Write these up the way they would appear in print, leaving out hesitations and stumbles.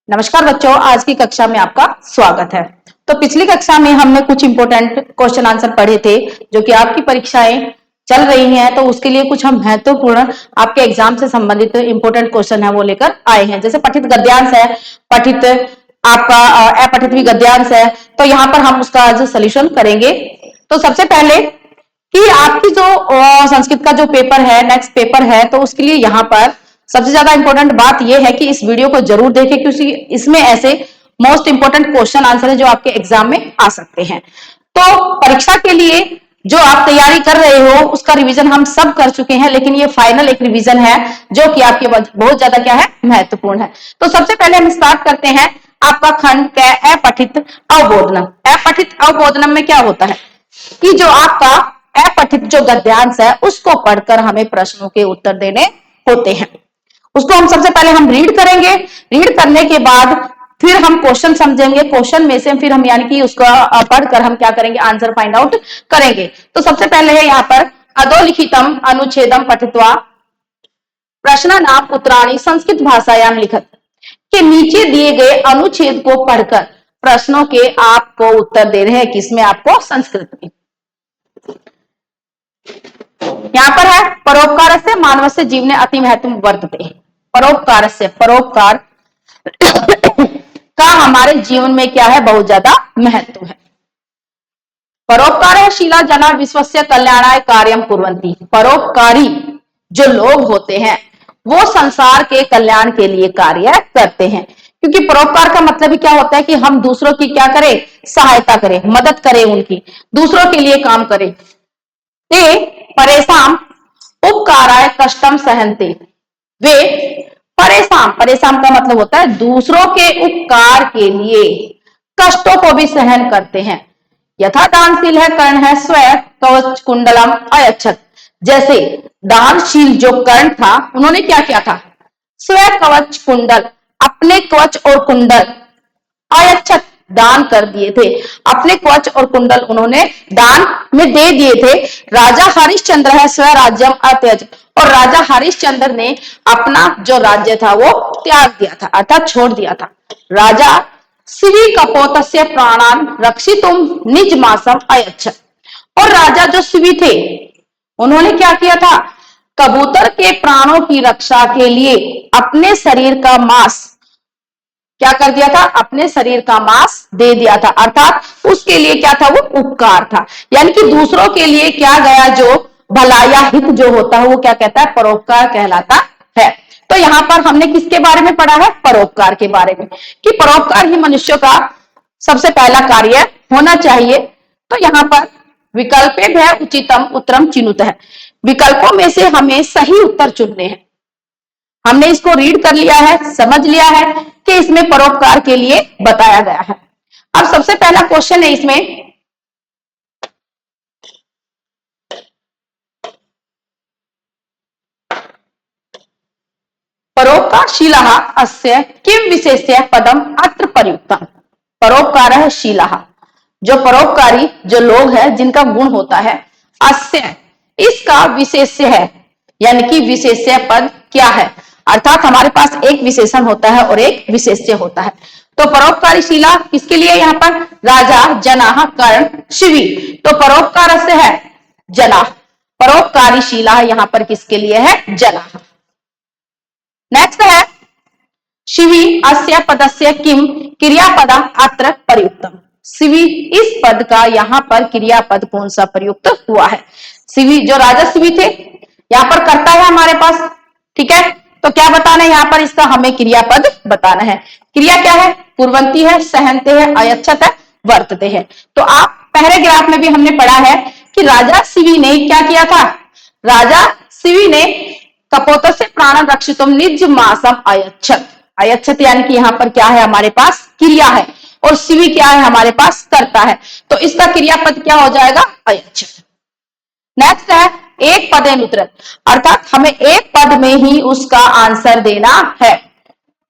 नमस्कार बच्चों, आज की कक्षा में आपका स्वागत है। तो पिछली कक्षा में हमने कुछ इंपॉर्टेंट क्वेश्चन आंसर पढ़े थे जो कि आपकी परीक्षाएं चल रही हैं, तो उसके लिए कुछ हम महत्वपूर्ण आपके एग्जाम से संबंधित इंपॉर्टेंट क्वेश्चन है वो लेकर आए हैं। जैसे पठित गद्यांश है, पठित आपका अपठित भी गद्यांश है, तो यहाँ पर हम उसका आज सोल्यूशन करेंगे। तो सबसे पहले कि आपकी जो संस्कृत का जो पेपर है, नेक्स्ट पेपर है, तो उसके लिए यहाँ पर सबसे ज्यादा इंपॉर्टेंट बात यह है कि इस वीडियो को जरूर देखें, क्योंकि इसमें ऐसे मोस्ट इंपॉर्टेंट क्वेश्चन आंसर है जो आपके एग्जाम में आ सकते हैं। तो परीक्षा के लिए जो आप तैयारी कर रहे हो उसका रिवीजन हम सब कर चुके हैं, लेकिन ये फाइनल एक रिवीजन है जो कि आपके बहुत ज्यादा क्या है, महत्वपूर्ण है। तो सबसे पहले हम स्टार्ट करते हैं आपका खंड क अपठित अवबोधनम। अपठित अवबोधनम में क्या होता है कि जो आपका अपठित जो गद्यांश है उसको पढ़कर हमें प्रश्नों के उत्तर देने होते हैं। उसको हम सबसे पहले हम रीड करेंगे। रीड करने के बाद फिर हम क्वेश्चन समझेंगे, क्वेश्चन में से फिर हम यानी कि उसका पढ़कर हम क्या करेंगे, आंसर फाइंड आउट करेंगे। तो सबसे पहले है यहाँ पर अधोलिखितम अनुच्छेदम पठित्वा प्रश्नानाम उत्तराणि संस्कृत भाषायाम लिखत के नीचे दिए गए अनुच्छेद को पढ़कर प्रश्नों के आपको उत्तर दे रहे हैं, किसमें, आपको संस्कृत में। यहाँ पर है परोपकार से मानव से जीवने अति महत्व वर्तते। परोपकार से, परोपकार का हमारे जीवन में क्या है, बहुत ज्यादा महत्व है। परोपकार है शीला जना विश्वस्य कल्याणाय कार्यम कुर्वन्ति। परोपकारी जो लोग होते हैं वो संसार के कल्याण के लिए कार्य करते हैं, क्योंकि परोपकार का मतलब ही क्या होता है कि हम दूसरों की क्या करें, सहायता करें, मदद करें, उनकी दूसरों के लिए काम करें। ते परेशान उपकाराय कष्टम सहनते। वे परेशान, परेशान का मतलब होता है दूसरों के उपकार के लिए कष्टों को भी सहन करते हैं। यथा दानशील है कर्ण है स्व कवच कुंडलम अयच्छत। जैसे दानशील जो कर्ण था उन्होंने क्या किया था, स्व कवच कुंडल, अपने कवच और कुंडल अयच्छत दान कर दिए थे। अपने कवच और कुंडल उन्होंने दान में दे दिए थे। राजा हरिश्चंद्र है स्व राज्यम अत्यज। और राजा हरिश्चंद्र ने अपना जो राज्य था वो त्याग दिया था, अर्थात छोड़ दिया था। राजा शिवी कपोतस्य प्राणान रक्षितुम निज मासम अयच्छत। और राजा जो शिवी थे उन्होंने क्या किया था, कबूतर के प्राणों की रक्षा के लिए अपने शरीर का मांस क्या कर दिया था, अपने शरीर का मांस दे दिया था। अर्थात उसके लिए क्या था, वो उपकार था। यानी कि दूसरों के लिए क्या गया जो भला या हित जो होता है वो क्या कहता है, परोपकार कहलाता है। तो यहाँ पर हमने किसके बारे में पढ़ा है, परोपकार के बारे में, कि परोपकार ही मनुष्य का सबसे पहला कार्य होना चाहिए। तो यहाँ पर विकल्पे भय उचितम उत्तरम चिनुत है। विकल्पों में से हमें सही उत्तर चुनने हैं। हमने इसको रीड कर लिया है, समझ लिया है कि इसमें परोपकार के लिए बताया गया है। अब सबसे पहला क्वेश्चन है इसमें, परोपकारशीलः अस्य किम विशेष्य पदम अत्र प्रयुक्तम्। परोपकारः शीलः, जो परोपकारी जो लोग हैं जिनका गुण होता है, अस्य इसका विशेष्य है, यानी कि विशेष्य पद क्या है, अर्थात हमारे पास एक विशेषण होता है और एक विशेष्य होता है। तो परोपकारी शीला किसके लिए, यहाँ पर राजा जनाह कर्ण शिवी। तो परोपकार से है जना, परोपकारी शीला यहाँ पर किसके लिए है, जना। नेक्स्ट है शिवी अस्य पदस्य किम क्रियापदा अत्र प्रयुक्तम। शिवी इस पद का यहाँ पर क्रियापद कौन सा प्रयुक्त हुआ है। शिवी जो राजा शिवी थे यहाँ पर करता है हमारे पास, ठीक है। तो क्या बताना है यहाँ पर, इसका हमें क्रियापद बताना है। क्रिया क्या है, कुर्वन्ति है, सहनते है, अयच्छत है, वर्तते है। तो आप पहले ग्राफ में भी हमने पढ़ा है कि राजा शिवी ने क्या किया था, राजा शिवी ने कपोत से प्राण रक्षितुम निज मासम अयच्छत। अयच्छत यानी कि यहाँ पर क्या है, हमारे पास क्रिया है, और शिवी क्या है, हमारे पास कर्ता है। तो इसका क्रियापद क्या हो जाएगा, अयच्छत। नेक्स्ट है एक पदेन उत्तर, अर्थात हमें एक पद में ही उसका आंसर देना है।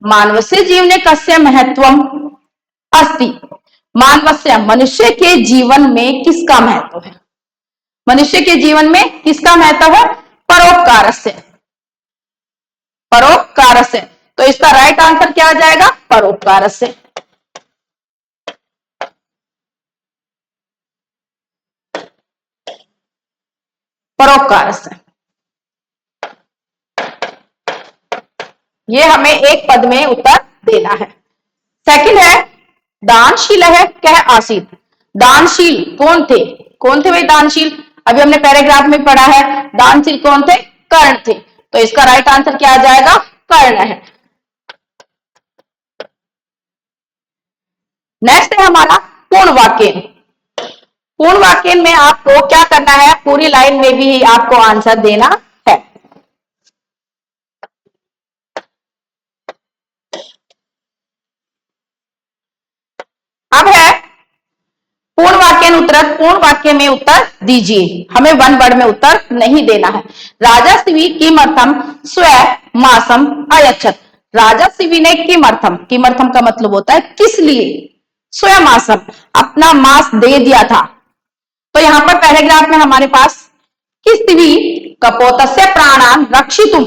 मानवस्य जीवने कस्य महत्वम अस्ति। मानवस्य मनुष्य के जीवन में किसका महत्व है, मनुष्य के जीवन में किसका महत्व है, परोपकार से। परोपकार से तो इसका राइट आंसर क्या आ जाएगा? परोपकार से। परोपकार से। ये हमें एक पद में उत्तर देना है। सेकंड है दानशील है कह आसीत। दानशील कौन थे? कौन थे भाई दानशील? अभी हमने पैराग्राफ में पढ़ा है। दानशील कौन थे? कर्ण थे। तो इसका राइट आंसर क्या आ जाएगा? कर्ण है। नेक्स्ट है हमारा पूर्ण वाक्य। पूर्ण वाक्य में आपको क्या करना है? पूरी लाइन में भी आपको आंसर देना है। अब है पूर्ण वाक्य उत्तर। पूर्ण वाक्य में उत्तर दीजिए, हमें वन वर्ड में उत्तर नहीं देना है। राजा शिवी किमर्थम स्व मासम अयच्छत। राजा शिवी ने किमर्थम, किमर्थम का मतलब होता है किस लिए, स्वयं मासम अपना मास दे दिया था। तो यहां पर पैराग्राफ में हमारे पास कि शिवी कपोतस्य प्राणान रक्षितुम,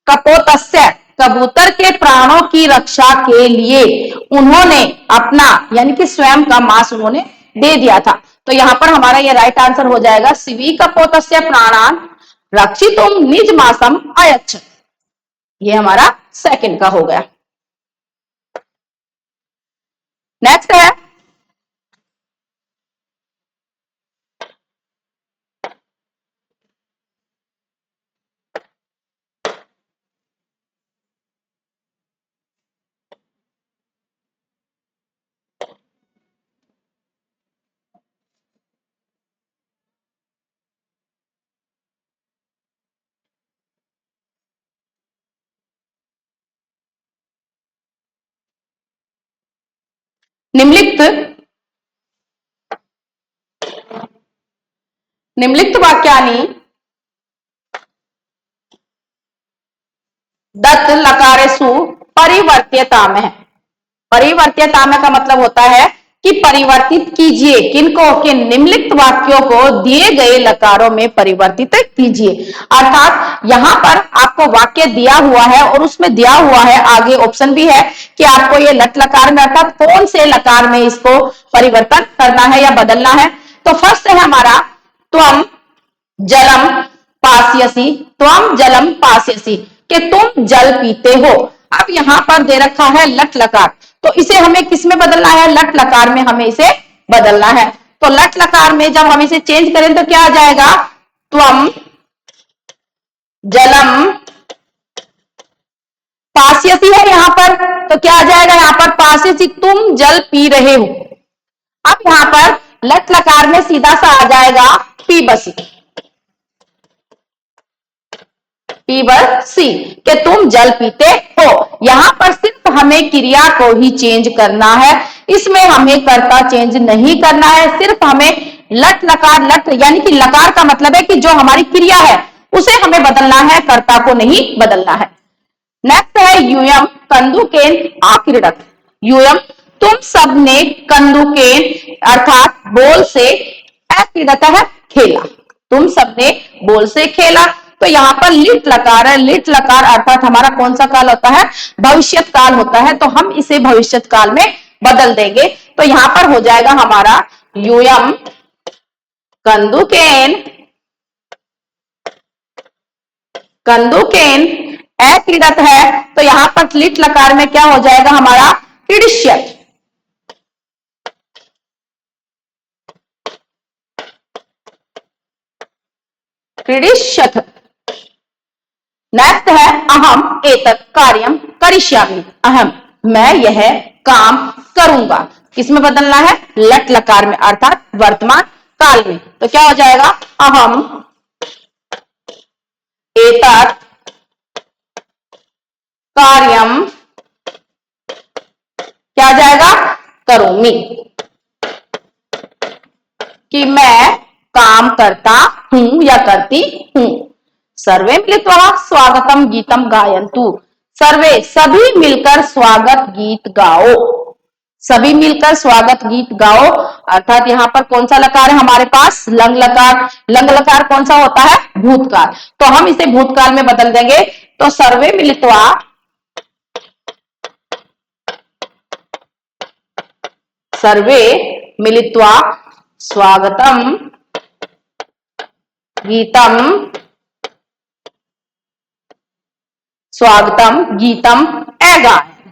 कपोतस्य कबूतर के प्राणों की रक्षा के लिए उन्होंने अपना यानी कि स्वयं का मांस उन्होंने दे दिया था। तो यहां पर हमारा ये राइट आंसर हो जाएगा शिवी कपोतस्य प्राणान रक्षितुम निज मासम अयच्छत। ये हमारा सेकंड का हो गया। नेक्स्ट है निम्नलिखित वाक्यानि दत्त लकारेषु परिवर्त्यता में। परिवर्त्यता में का मतलब होता है कि परिवर्तित कीजिए किनको? कि निम्नलिखित वाक्यों को दिए गए लकारों में परिवर्तित कीजिए। अर्थात यहां पर आपको वाक्य दिया हुआ है और उसमें दिया हुआ है आगे ऑप्शन भी है कि आपको ये लट लकार में अर्थात कौन से लकार में इसको परिवर्तन करना है या बदलना है। तो फर्स्ट है हमारा त्वम जलम पास्यसी। त्वम जलम पास्यसी कि तुम जल पीते हो। अब यहां पर दे रखा है लट लकार, तो इसे हमें किस में बदलना है? लट लकार में हमें इसे बदलना है। तो लट लकार में जब हम इसे चेंज करें तो क्या आ जाएगा? त्वम जलम पास्यसी है यहां पर, तो क्या आ जाएगा यहां पर? पास्यसी तुम जल पी रहे हो। अब यहां पर लट लकार में सीधा सा आ जाएगा पीबसी, पीबसी कि तुम जल पीते हो। यहां पर सिर्फ हमें क्रिया को ही चेंज करना है, इसमें हमें कर्ता चेंज नहीं करना है। सिर्फ हमें लट लकार, लट यानी कि लकार का मतलब है कि जो हमारी क्रिया है उसे हमें बदलना है, कर्ता को नहीं बदलना है। नेक्स्ट है यूयम कंदुकेन आक्रीडत। यूयम तुम सबने कंदुकेन अर्थात बॉल से आक्रीडत है खेला। तुम सबने बॉल से खेला। तो यहां पर लिट लकार है। लिट लकार अर्थात हमारा कौन सा काल होता है? भविष्यत काल होता है। तो हम इसे भविष्यत काल में बदल देंगे। तो यहां पर हो जाएगा हमारा यूयम कंदुकेन, कंदुकेन अक्रीडत है। तो यहां पर लिट लकार में क्या हो जाएगा हमारा? क्रीडिष्यत। क्रीडिष्यत। नेक्स्ट है अहम एतत् कार्यम करिष्यामि। अहम मैं यह काम करूंगा। किसमें बदलना है? लट लकार में अर्थात वर्तमान काल में। तो क्या हो जाएगा? अहम एतत् कार्यम क्या आ जाएगा? करोमि कि मैं काम करता हूं या करती हूं। सर्वे मिलित्वा स्वागतम गीतम गायन्तु। सर्वे सभी मिलकर स्वागत गीत गाओ। सभी मिलकर स्वागत गीत गाओ अर्थात यहां पर कौन सा लकार है हमारे पास? लंग लकार। लंग लकार कौन सा होता है? भूतकाल। तो हम इसे भूतकाल में बदल देंगे। तो सर्वे मिलित्वा सर्वे मिलित्वा स्वागतम गीतम अगायन।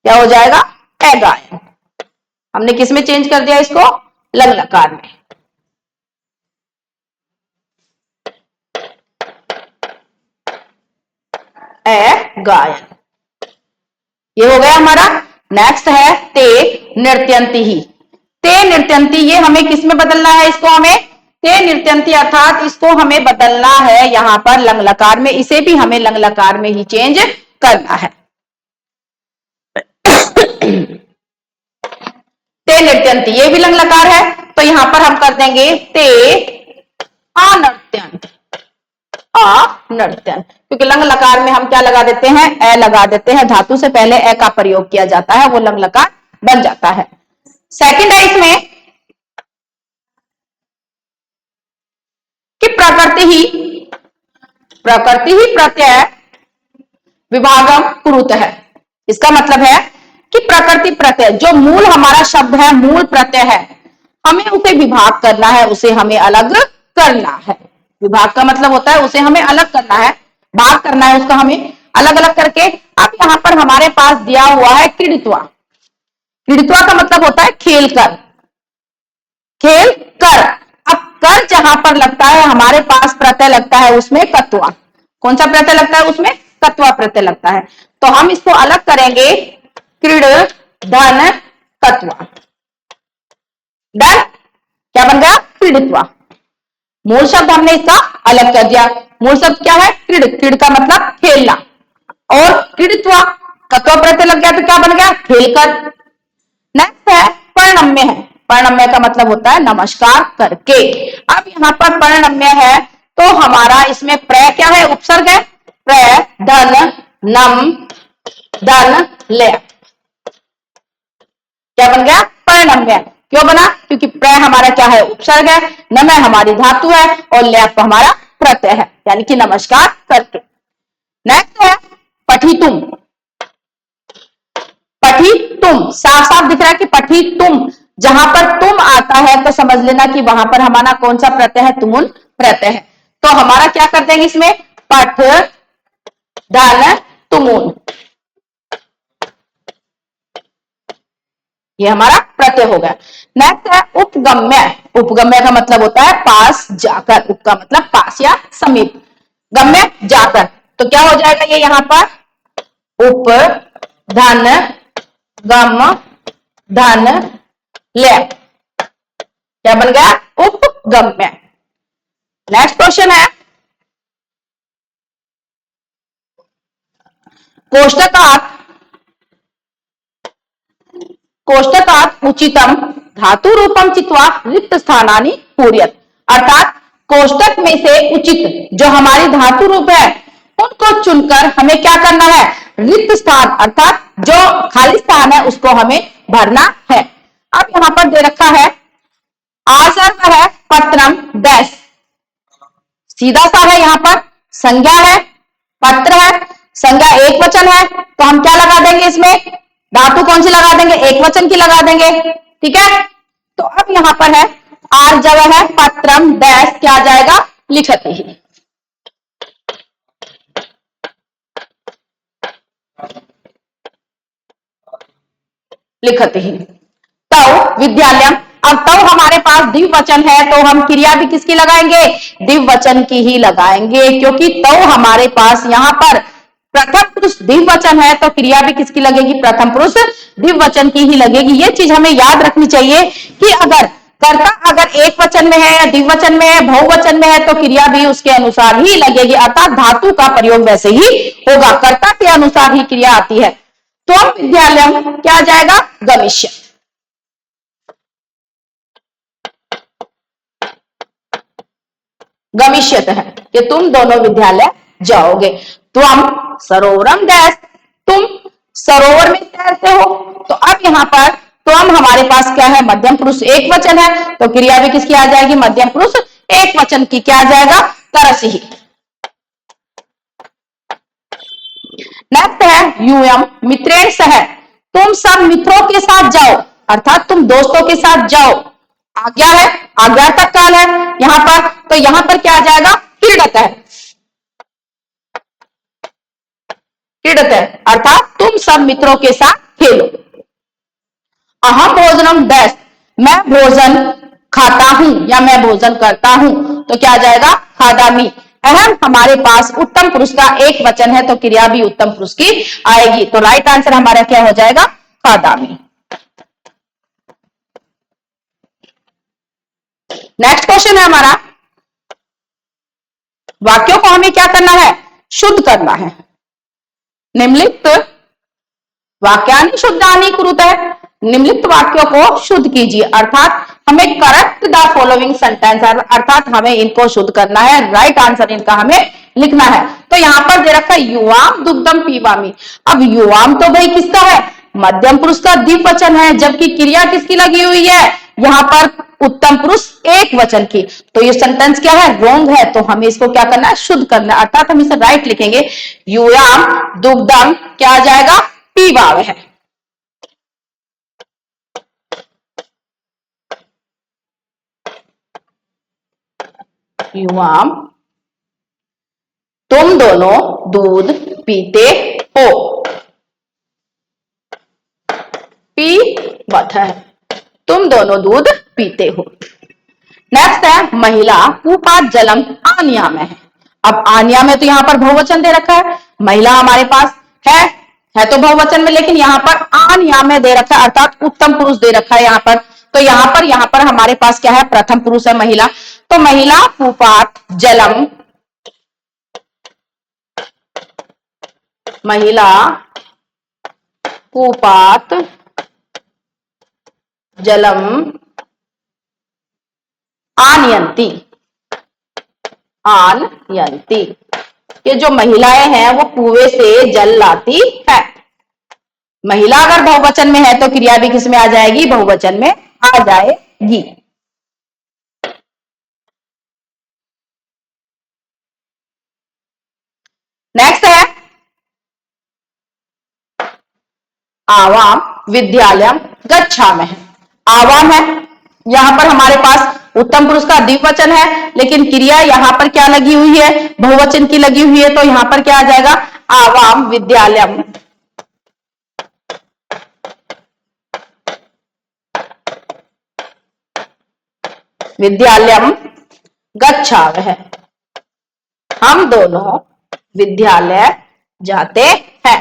क्या हो जाएगा? अगायन। हमने किस में चेंज कर दिया इसको? लंग लकार में। गायन, ये हो गया हमारा। नेक्स्ट है ते नृत्यंती ही। ते नृत्यंती, ये हमें किस में बदलना है? इसको हमें ते नृत्यंती अर्थात इसको हमें बदलना है यहां पर लंग लकार में। इसे भी हमें लंग लकार में ही चेंज करना है। ते नृत्यंती, ये भी लंग लकार है, तो यहां पर हम कर देंगे ते अनृत्यंत। अनृत्यंत, क्योंकि लंग लकार में हम क्या लगा देते हैं? ए लगा देते हैं। धातु से पहले ए का प्रयोग किया जाता है, वो लंग लकार बन जाता है। सेकंड है इसमें कि प्रकृति ही प्रत्यय विभागम कुरुत है। इसका मतलब है कि प्रकृति प्रत्यय, जो मूल हमारा शब्द है, मूल प्रत्यय है, हमें उसे विभाग करना है, उसे हमें अलग करना है। विभाग का मतलब होता है उसे हमें अलग करना है, भाग करना है उसका हमें अलग अलग करके। अब यहां पर हमारे पास दिया हुआ है क्रीडित्वा। क्रीडित्वा का मतलब होता है खेल कर, खेल कर। अब कर जहां पर लगता है हमारे पास प्रत्यय लगता है उसमें कत्वा। कौन सा प्रत्यय लगता है उसमें? कत्वा प्रत्यय लगता है। तो हम इसको अलग करेंगे, क्रीड धन कत्वा। डन, क्या बन गया? क्रीडित्वा। मूल शब्द हमने इसका अलग कर दिया। मूल शब्द क्या है? क्रीड। क्रीड का मतलब खेलना, और क्रीडित्वा कत्वा प्रत्यय लग गया तो क्या बन गया? खेलकर। नेक्स्ट है पर्णम्य है। पर्णम्य का मतलब होता है नमस्कार करके। अब यहां पर पर्णम्य है तो हमारा इसमें प्र क्या है? उपसर्ग है। प्र धन नम धन ले, क्या बन गया? पर्णम्य। क्यों बना? क्योंकि प्र हमारा क्या है? उपसर्ग है, नम हमारी धातु है, और लैप हमारा प्रत्यय है, यानी कि नमस्कार करके। नेक्स्ट है पठितुम। पठितुम साफ साफ दिख रहा है कि पठितुम, जहां पर तुम आता है तो समझ लेना कि वहां पर हमारा कौन सा प्रत्यय है? तुमुन प्रत्यय है। तो हमारा क्या कर देंगे इसमें? पठ धन तुमुन, ये हमारा प्रत्यय हो गया। नेक्स्ट है उपगम्य। उपगम्य का मतलब होता है पास जाकर। उप का मतलब पास या समीप, गम्य जाकर। तो क्या हो जाएगा ये यहां पर? उप धन गम धन ले, क्या बन गया? उपगम्य। नेक्स्ट क्वेश्चन है कोष्टकात् उचितम धातु रूपम चित्वा रिक्त स्थानानि पूर्यत। अर्थात कोष्टक में से उचित जो हमारी धातु रूप है उनको चुनकर हमें क्या करना है? रिक्त स्थान अर्थात जो खाली स्थान है उसको हमें भरना है। अब यहां पर दे रखा है आसर्व है पत्रम डैश, सीधा सा है, यहां पर संज्ञा है, पत्र है, संज्ञा एक वचन है, तो हम क्या लगा देंगे इसमें? धातु कौन सी लगा देंगे? एक वचन की लगा देंगे। ठीक है, तो अब यहां पर है आर जगह है पत्रम डैश, क्या आ जाएगा? लिखती ही। लिखती ही। तव विद्यालयम, अब तव हमारे पास द्विवचन है तो हम क्रिया भी किसकी लगाएंगे? द्विवचन की ही लगाएंगे, क्योंकि तव हमारे पास यहां पर प्रथम पुरुष द्विवचन है तो क्रिया भी किसकी लगेगी? प्रथम पुरुष द्विवचन की ही लगेगी। ये चीज हमें याद रखनी चाहिए कि अगर कर्ता अगर एक वचन में है या द्विवचन में है, बहुवचन में है, तो क्रिया भी उसके अनुसार ही लगेगी, अर्थात धातु का प्रयोग वैसे ही होगा, कर्ता के अनुसार ही क्रिया आती है। तो विद्यालय क्या आ जाएगा? गमिष्य। गमिष्यत है कि तुम दोनों विद्यालय जाओगे। तुम सरोवरम डैश, तुम सरोवर में तैरते हो। तो अब यहां पर तुम हमारे पास क्या है? मध्यम पुरुष एक वचन है, तो क्रिया भी किसकी आ जाएगी? मध्यम पुरुष एक वचन की। क्या आ जाएगा? तरस ही। नेक्स्ट है यूयम मित्रेण सह, तुम सब मित्रों के साथ जाओ। अर्थात तुम दोस्तों के साथ जाओ। आज्ञा है, आज्ञार्थक काल है यहां पर, तो यहां पर क्या आ जाएगा, क्रीडत है, क्रीडत है, अर्थात तुम सब मित्रों के साथ खेलो। अहम भोजनम डैश, मैं भोजन खाता हूं या मैं भोजन करता हूं, तो क्या आ जाएगा, खादामी। अहम हमारे पास उत्तम पुरुष का एक वचन है तो क्रिया भी उत्तम पुरुष की आएगी, तो राइट आंसर हमारा क्या हो जाएगा, खादामी। नेक्स्ट क्वेश्चन है हमारा, वाक्यों को हमें क्या करना है, शुद्ध करना है। निम्नलिखित वाक्यानि शुद्धानि कुरुते, निम्नलिखित वाक्यों को शुद्ध कीजिए, अर्थात हमें करेक्ट द फॉलोइंग सेंटेंस, अर्थात हमें इनको शुद्ध करना है, राइट आंसर इनका हमें लिखना है। तो यहां पर दे रखा है युवाम दुग्धम पीवामी। अब युवाम तो भाई किसका है, मध्यम पुरुष का द्विवचन है, जबकि क्रिया किसकी लगी हुई है, यहां पर उत्तम पुरुष एक वचन की, तो ये सेंटेंस क्या है, रॉन्ग है, तो हमें इसको क्या करना है, शुद्ध करना है, अर्थात हम इसे राइट लिखेंगे, यूयाम दुग्धम क्या आ जाएगा, पीवाव है। युवाम तुम दोनों दूध पीते हो, पीवत है, तुम दोनों दूध पीते हो। नेक्स्ट है महिला कूपात जलम आनिया में है। अब आनिया में तो यहां पर बहुवचन दे रखा है, महिला हमारे पास है तो बहुवचन में, लेकिन यहां पर आनिया में दे रखा है, अर्थात उत्तम पुरुष दे रखा है यहां पर, तो यहां पर हमारे पास क्या है, प्रथम पुरुष है महिला, तो महिला कूपात जलम, महिला कूपात जलम आनयंती, आनयंती, ये जो महिलाएं हैं वो कुएं से जल लाती है। महिला अगर बहुवचन में है तो क्रिया भी किस में आ जाएगी, बहुवचन में आ जाएगी। नेक्स्ट है आवाम विद्यालयम गच्छामः है। आवाम है, यहां पर हमारे पास उत्तम पुरुष का द्विवचन है, लेकिन क्रिया यहां पर क्या लगी हुई है, बहुवचन की लगी हुई है, तो यहां पर क्या आ जाएगा, आवाम विद्यालयम, विद्यालयम गच्छामः है, हम दोनों विद्यालय जाते हैं।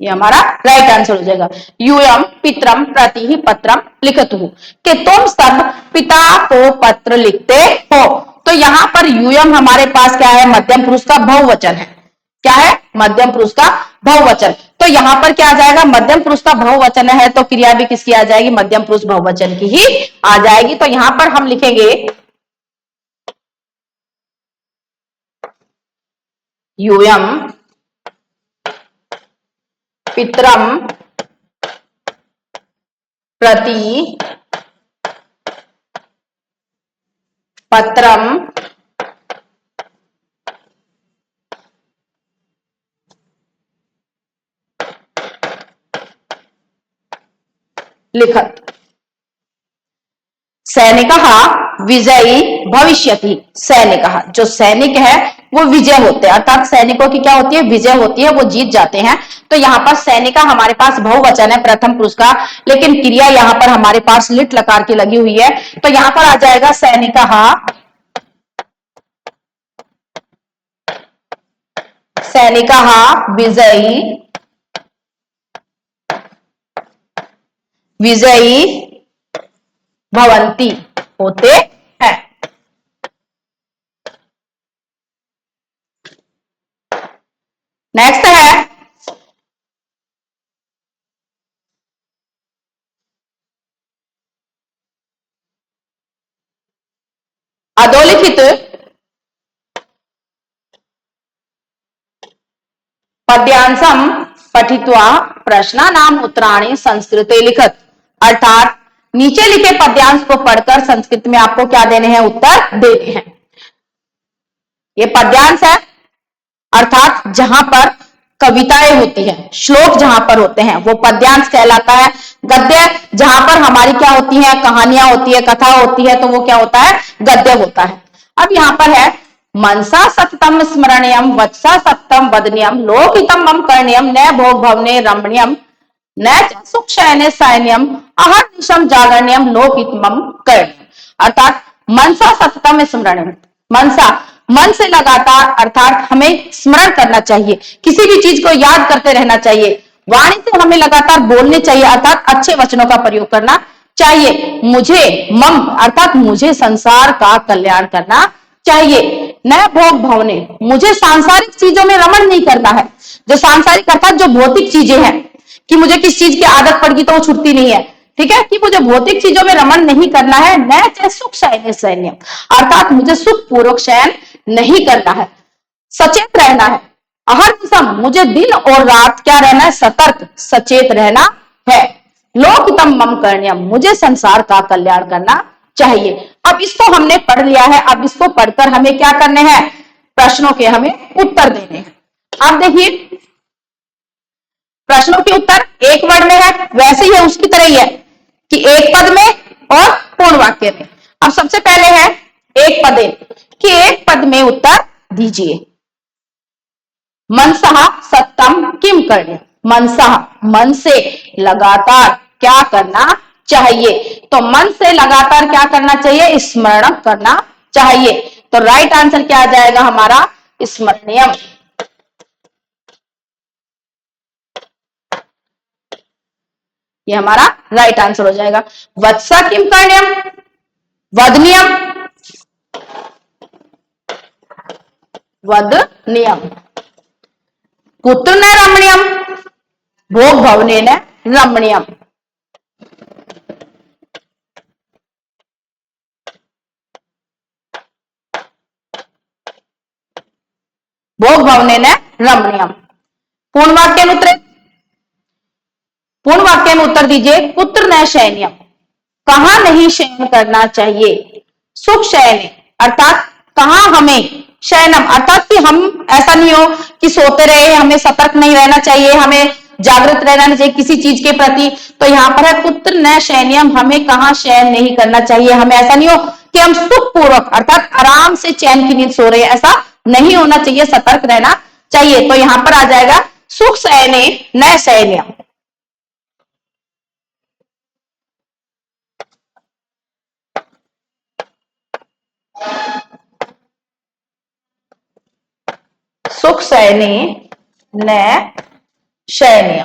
ये हमारा राइट आंसर हो जाएगा। यूयम पितरम प्रति ही पत्रम लिखत हूं, कि तुम सब पिता को पत्र लिखते हो, तो यहां पर यूयम हमारे पास क्या है, मध्यम पुरुष का बहुवचन है, क्या है, मध्यम पुरुष का बहुवचन, तो यहां पर क्या आ जाएगा, मध्यम पुरुष का बहुवचन है तो क्रिया भी किसकी आ जाएगी, मध्यम पुरुष बहुवचन की ही आ जाएगी, तो यहां पर हम लिखेंगे यूयम पितरम प्रति पत्रम लिखत, सैनिकः विजयी भविष्यति, सैनिकः जो सैनिक है वो विजय होते हैं, अर्थात सैनिकों की क्या होती है, विजय होती है, वो जीत जाते हैं, तो यहां पर सैनिका हमारे पास बहुवचन है प्रथम पुरुष का, लेकिन क्रिया यहां पर हमारे पास लिट लकार की लगी हुई है, तो यहां पर आ जाएगा सैनिकः, सैनिकः विजयी, विजयी भवंती होते हैं। नेक्स्ट है अधोलिखित पद्यांशम पठित्वा प्रश्नानाम उत्तराणि संस्कृते लिखत, अर्थात नीचे लिखे पद्यांश को पढ़कर संस्कृत में आपको क्या देने हैं, उत्तर देने हैं। ये पद्यांश है, अर्थात जहां पर कविताएं होती हैं, श्लोक जहां पर होते हैं वो पद्यांश कहलाता है। गद्य जहां पर हमारी क्या होती है, कहानियां होती है, कथा होती है, तो वो क्या होता है, गद्य होता है। अब यहां पर है मनसा सततम स्मरणीयम वत्सा सततम वदनीयम लोकहितम मम करणीयम न भोग भवने रमणीयम न सुख शयने सैन्यम अहर्निशम जागरणीयम लोकहित मम करणीयम। अर्थात मनसा सततम स्मरणीयम, मनसा मन से लगातार, अर्थात हमें स्मरण करना चाहिए, किसी भी चीज को याद करते रहना चाहिए। वाणी से हमें लगातार बोलने चाहिए, अर्थात अच्छे वचनों का प्रयोग करना चाहिए। मुझे मम अर्थात मुझे संसार का कल्याण करना चाहिए। न भोग भवने, मुझे सांसारिक चीजों में रमण नहीं करना है। जो सांसारिक अर्थात जो भौतिक चीजें हैं, कि मुझे किस चीज की आदत पड़ गई तो वो छूटती नहीं है, ठीक है, कि मुझे भौतिक चीजों में रमण नहीं करना है। न सुख शयने सैन्य, अर्थात मुझे सुख पूर्वक शयन नहीं करना है, सचेत रहना है। अहर्निशम, मुझे दिन और रात क्या रहना है, सतर्क सचेत रहना है। लोकहितम मम करणीयम, मुझे संसार का कल्याण करना चाहिए। अब इसको हमने पढ़ लिया है, अब इसको पढ़कर हमें क्या करने हैं, प्रश्नों के हमें उत्तर देने हैं। अब देखिए प्रश्नों के उत्तर एक वर्ड में है, वैसे ही है उसकी तरह ही है कि एक पद में और पूर्ण वाक्य में। अब सबसे पहले है एक पदे, कि एक पद में उत्तर दीजिए। मनसः सत्तम किम करणे, मनसः मन से लगातार क्या करना चाहिए, तो मन से लगातार क्या करना चाहिए, स्मरण करना चाहिए। तो राइट आंसर क्या आ जाएगा हमारा, स्मरणीयम। ये हमारा राइट आंसर हो जाएगा। वत्सा किम करणीयम, वदनीयम, वदनीयम। कुत्र न रमणीयम, भोग भवने न रमणीयम। भोग भवने न रमणीयम। पूर्ण वाक्य में उत्तर, पूर्ण वाक्य में उत्तर दीजिए। कुत्र न शयनीयम, कहां नहीं शयन करना चाहिए। सुख शयने, अर्थात कहां हमें, शयनम अर्थात कि हम ऐसा नहीं हो कि सोते रहे, हमें सतर्क नहीं रहना चाहिए, हमें जागृत रहना नहीं चाहिए किसी चीज के प्रति। तो यहां पर है कुत्र न शयनियम, हमें कहां शयन नहीं करना चाहिए, हमें ऐसा नहीं हो कि हम सुखपूर्वक अर्थात आराम से चैन की नींद सो रहे हैं, ऐसा नहीं होना चाहिए, सतर्क रहना चाहिए। तो यहां पर आ जाएगा सुख शयने न शयनियम। सुख शयने न शयनीय,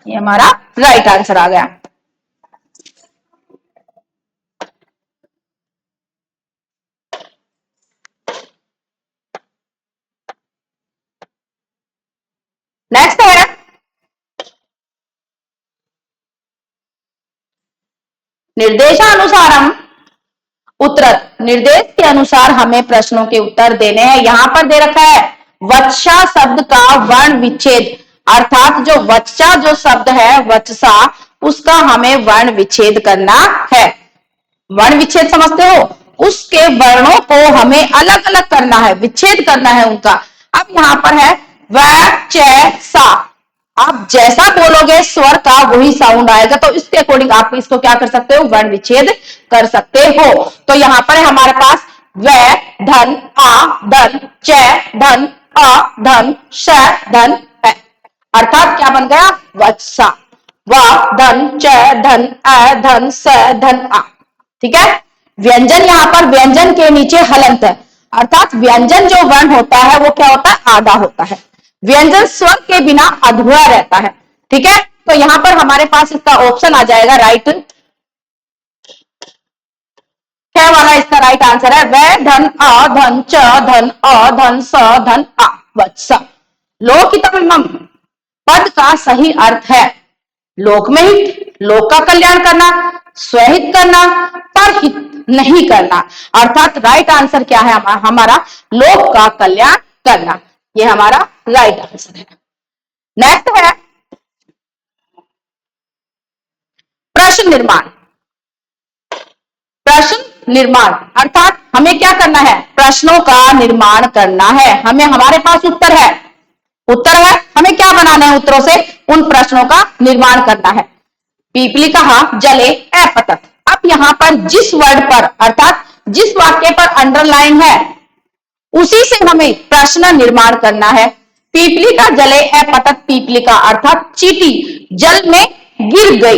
ये हमारा राइट आंसर आ गया। नेक्स्ट है निर्देशानुसारम उत्तर, निर्देश के अनुसार हमें प्रश्नों के उत्तर देने हैं। यहां पर दे रखा है वत्सा शब्द का वर्ण विच्छेद, अर्थात जो वत्सा जो शब्द है वत्सा, उसका हमें वर्ण विच्छेद करना है। वर्ण विच्छेद समझते हो, उसके वर्णों को हमें अलग अलग करना है, विच्छेद करना है उनका। अब यहां पर है व च सा, आप जैसा बोलोगे स्वर का वही साउंड आएगा, तो इसके अकॉर्डिंग आप इसको क्या कर सकते हो, वर्ण विच्छेद कर सकते हो। तो यहां पर है हमारे पास व धन आ धन च धन अ धन श धन है, अर्थात क्या बन गया, वत्सा। व धन च धन अ धन स धन आ, ठीक है। व्यंजन यहां पर व्यंजन के नीचे हलंत है, अर्थात व्यंजन जो वर्ण होता है वो क्या होता है, आधा होता है। व्यंजन स्वर के बिना अधूरा रहता है, ठीक है। तो यहां पर हमारे पास इसका ऑप्शन आ जाएगा राइट, क्या वाला इसका राइट आंसर है व धन अ धन च धन अ धन स धन आ वत्सा। लोकहितम पद का सही अर्थ है लोक में हित, लोक का कल्याण करना, स्वहित करना, परहित नहीं करना, अर्थात राइट आंसर क्या है हमारा, लोक का कल्याण करना। ये हमारा राइट आंसर है। नेक्स्ट है प्रश्न निर्माण। प्रश्न निर्माण, अर्थात हमें क्या करना है, प्रश्नों का निर्माण करना है। हमें, हमारे पास उत्तर है, हमें क्या बनाना है, उत्तरों से उन प्रश्नों का निर्माण करना है। पीपली कहा जले अपतत। अब यहां पर जिस वर्ड पर, अर्थात जिस वाक्य पर अंडरलाइन है, उसी से हमें प्रश्न निर्माण करना है। पीपली का जले अपतत, पीपली का अर्थात चींटी जल में गिर गई,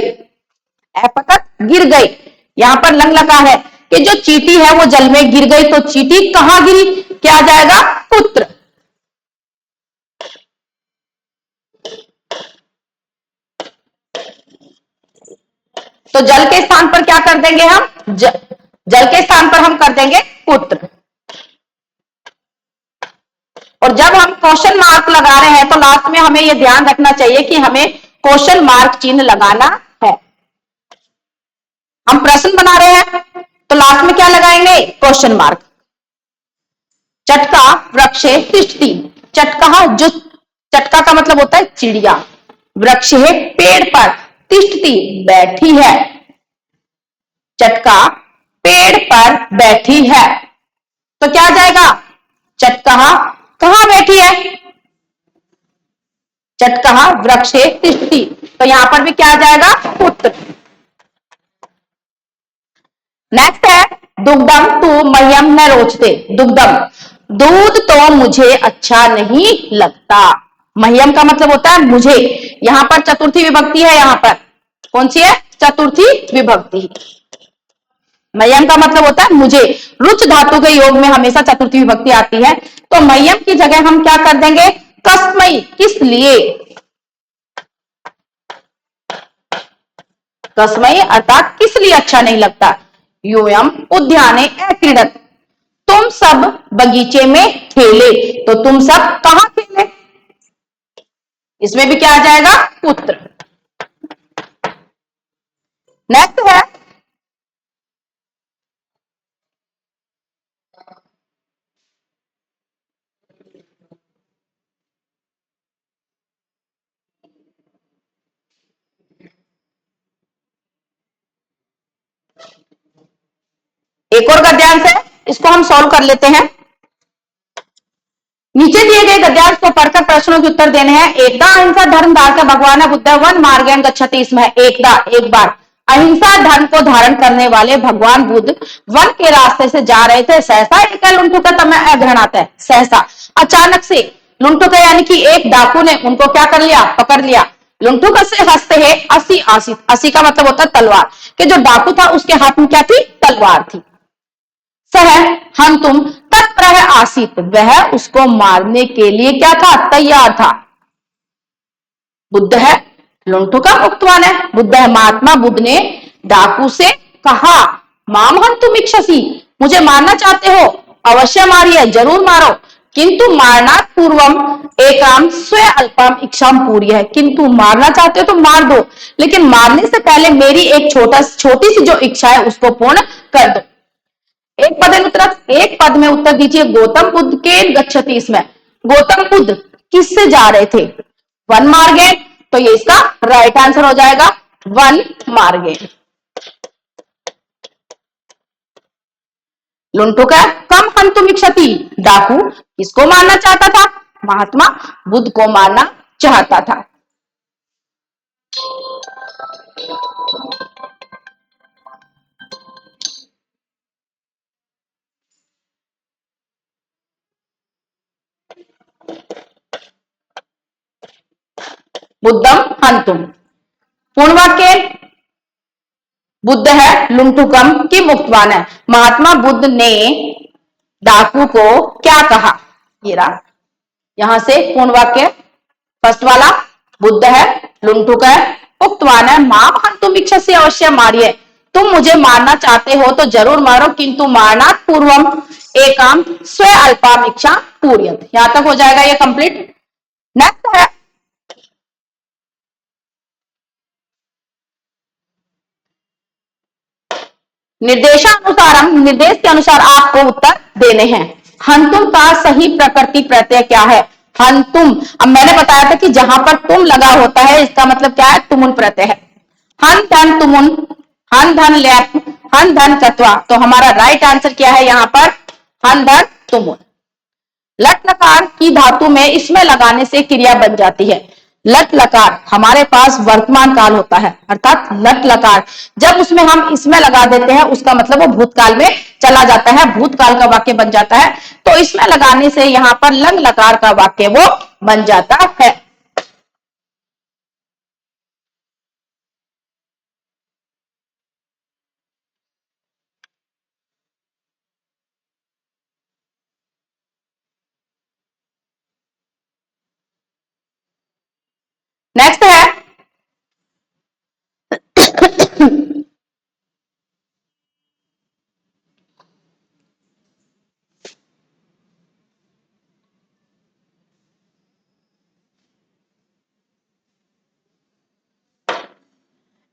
अपतत गिर गई। यहां पर लंग लगा है कि जो चींटी है वो जल में गिर गई, तो चींटी कहां गिरी, क्या आ जाएगा, पुत्र। तो जल के स्थान पर क्या कर देंगे हम, जल के स्थान पर हम कर देंगे पुत्र। और जब हम क्वेश्चन मार्क लगा रहे हैं तो लास्ट में हमें यह ध्यान रखना चाहिए कि हमें क्वेश्चन मार्क चिन्ह लगाना है। हम प्रश्न बना रहे हैं तो लास्ट में क्या लगाएंगे, क्वेश्चन मार्क। चटका वृक्षे तिष्ठति, चटका, जो चटका का मतलब होता है चिड़िया, वृक्ष है पेड़ पर, तिष्ठति बैठी है, चटका पेड़ पर बैठी है, तो क्या आ जाएगा, चटका कहां बैठी है, चटका वृक्षे तिष्ठति, तो यहां पर भी क्या आ जाएगा, पुत्र। नेक्स्ट है दुग्धम तू मह्यम न रोचते, दुग्धम, दूध तो मुझे अच्छा नहीं लगता। मह्यम का मतलब होता है मुझे, यहां पर चतुर्थी विभक्ति है, यहां पर कौन सी है, चतुर्थी विभक्ति। मह्यम का मतलब होता है मुझे, रुच धातु के योग में हमेशा चतुर्थी विभक्ति आती है, तो मह्यम की जगह हम क्या कर देंगे, कस्मै, किस लिए, कस्मै अर्थात किस लिए अच्छा नहीं लगता। यूयम उद्याने अक्रीडत, तुम सब बगीचे में खेले, तो तुम सब कहां खेले, इसमें भी क्या आ जाएगा, पुत्र। नेक्स्ट है एक और गद्यांश है, इसको हम सॉल्व कर लेते हैं। नीचे दिए गए गद्यांश को पढ़कर प्रश्नों के उत्तर देने हैं। एकदा अहिंसा धर्म धारकर भगवान बुद्ध वन मार्गेण गच्छति, इसमें एकदा एक बार, अहिंसा धर्म को धारण करने वाले भगवान बुद्ध वन के रास्ते से जा रहे थे। सहसा एक लुंठुका, तमें अग्रहण आता है, सहसा अचानक से, लुंठुका यानी कि एक डाकू ने उनको क्या कर लिया, पकड़ लिया। लुंठुका से हंसते है असी आसित, असी का मतलब होता है तलवार, कि जो डाकू था उसके हाथ में क्या थी, तलवार थी। सह हम तुम तत्पर आसित, वह उसको मारने के लिए क्या था, तैयार था। बुद्ध है लुंठुका उक्तवान है, बुद्ध है महात्मा बुद्ध ने डाकू से कहा, माम हम तुम इच्छसी, मुझे मारना चाहते हो, अवश्य मारिए, जरूर मारो, किंतु मारना पूर्वम एकाम स्व अल्पम इच्छाम पूरी है, किंतु मारना चाहते हो तो मार दो, लेकिन मारने से पहले मेरी एक छोटी सी जो इच्छा है उसको पूर्ण कर दो। एक पद उत्तर, एक पद में उत्तर दीजिए, गौतम बुद्ध के गच्छति, इसमें गौतम बुद्ध किससे जा रहे थे, वन मार्गे, तो ये इसका राइट आंसर हो जाएगा, वन मार्गे। लुंठुका कम हंतुमिच्छति, डाकू किसको मारना चाहता था, महात्मा बुद्ध को मारना चाहता था। बुद्धम हंतुम, पूर्ण वाक्य, बुद्ध है लुंठुकम की मुक्तवान है, महात्मा बुद्ध ने डाकू को क्या कहा, ये रहा, यहां से पूर्ण वाक्य फर्स्ट वाला, बुद्ध है लुंठुक है उक्तवान है, माम हंतुम इच्छा से अवश्य मारिए, तुम मुझे मारना चाहते हो तो जरूर मारो, किंतु मारना पूर्वम एकाम स्व अल्पाम इच्छा पूर्यत। यहां तक हो जाएगा ये कंप्लीट। नेक्स्ट है निर्देशानुसारम, निर्देश के अनुसार आपको उत्तर देने हैं। हंतुम का सही प्रकृति प्रत्यय क्या है, हंतुम, अब मैंने बताया था कि जहां पर तुम लगा होता है इसका मतलब क्या है, तुमुन प्रत्यय है। हन धन तुमुन, हन धन लैप हन धन कत्वा, तो हमारा राइट आंसर क्या है यहाँ पर, हन धन तुमुल। लट लकार की धातु में इसमें लगाने से क्रिया बन जाती है। लट लकार हमारे पास वर्तमान काल होता है, अर्थात लट लकार जब उसमें हम इसमें लगा देते हैं उसका मतलब वो भूतकाल में चला जाता है, भूतकाल का वाक्य बन जाता है। तो इसमें लगाने से यहां पर लंग लकार का वाक्य वो बन जाता है। नेक्स्ट है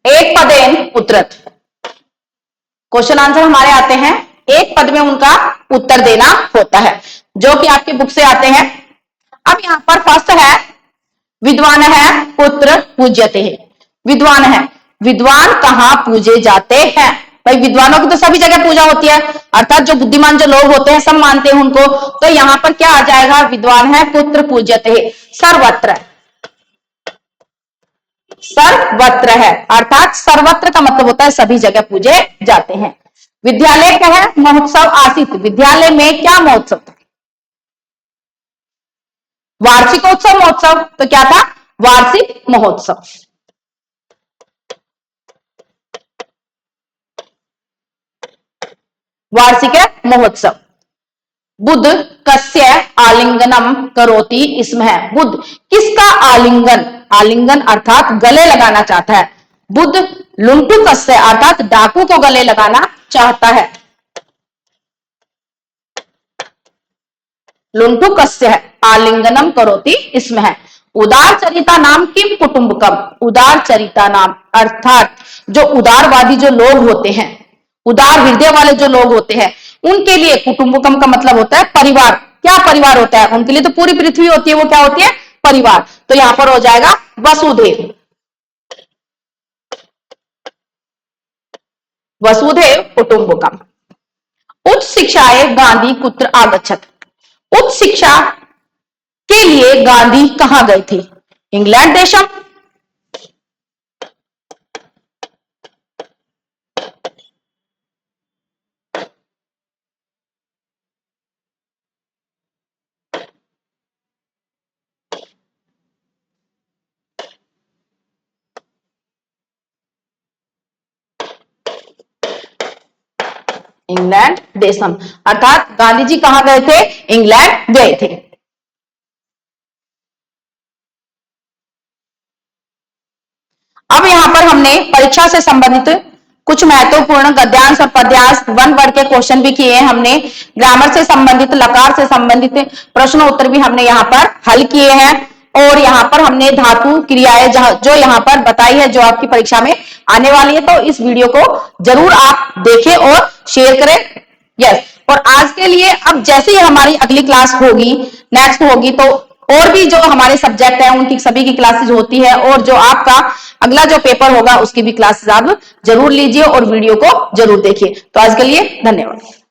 एक पदेन उत्तरत। क्वेश्चन आंसर हमारे आते हैं, एक पद में उनका उत्तर देना होता है, जो कि आपके बुक से आते हैं। अब यहां पर फर्स्ट है विद्वान है पुत्र पूज्यते है। विद्वान है, विद्वान कहां पूजे जाते हैं? भाई विद्वानों की तो सभी जगह पूजा होती है, अर्थात जो बुद्धिमान जो लोग होते हैं सब मानते हैं उनको। तो यहां पर क्या आ जाएगा, विद्वान है पुत्र पूज्यते है, सर्वत्र। सर्वत्र है अर्थात सर्वत्र का मतलब होता है सभी जगह पूजे जाते हैं। विद्यालय क्या है, महोत्सव आसित, विद्यालय में क्या महोत्सव था? वार्षिकोत्सव महोत्सव, तो क्या था, वार्षिक महोत्सव। वार्षिक महोत्सव। बुद्ध कस्य आलिंगनम करोति, इसमें है बुद्ध किसका आलिंगन, आलिंगन अर्थात गले लगाना चाहता है। बुद्ध लुंटू कस्य अर्थात डाकू को गले लगाना चाहता है। लुंटू कस्य है आलिंगनम करोति, इसमें है। उदार चरिता नाम किम कुटुंबकम, उदार चरिता नाम अर्थात जो उदारवादी जो लोग होते हैं, उदार हृदय वाले जो लोग होते हैं उनके लिए कुटुंबकम का मतलब होता है परिवार। क्या परिवार होता है उनके लिए, तो पूरी पृथ्वी होती है, वो क्या होती है, परिवार। तो यहां पर हो जाएगा वसुधैव। वसुधैव कुटुंबकम। उच्च शिक्षाए गांधी कुत्र आगच्छत, उच्च शिक्षा के लिए गांधी कहां गए थे? इंग्लैंड देशम। इंग्लैंड देशम अर्थात गांधी जी कहां गए थे, इंग्लैंड गए थे। अब यहां पर हमने परीक्षा से संबंधित कुछ महत्वपूर्ण गद्यांश और पद्यांश 1 वर्ड के क्वेश्चन भी किए हैं हमने। ग्रामर से संबंधित, लकार से संबंधित प्रश्न उत्तर भी हमने यहाँ पर हल किए हैं। और यहाँ पर हमने धातु क्रियाएं जो यहाँ पर बताई है, जो आपकी परीक्षा में आने वाली है, तो इस वीडियो को जरूर आप देखें और शेयर करें। यस, और आज के लिए अब जैसे ही हमारी अगली क्लास होगी, नेक्स्ट होगी, तो और भी जो हमारे सब्जेक्ट है उनकी सभी की क्लासेस होती है, और जो आपका अगला जो पेपर होगा उसकी भी क्लासेस आप जरूर लीजिए और वीडियो को जरूर देखिए। तो आज के लिए धन्यवाद।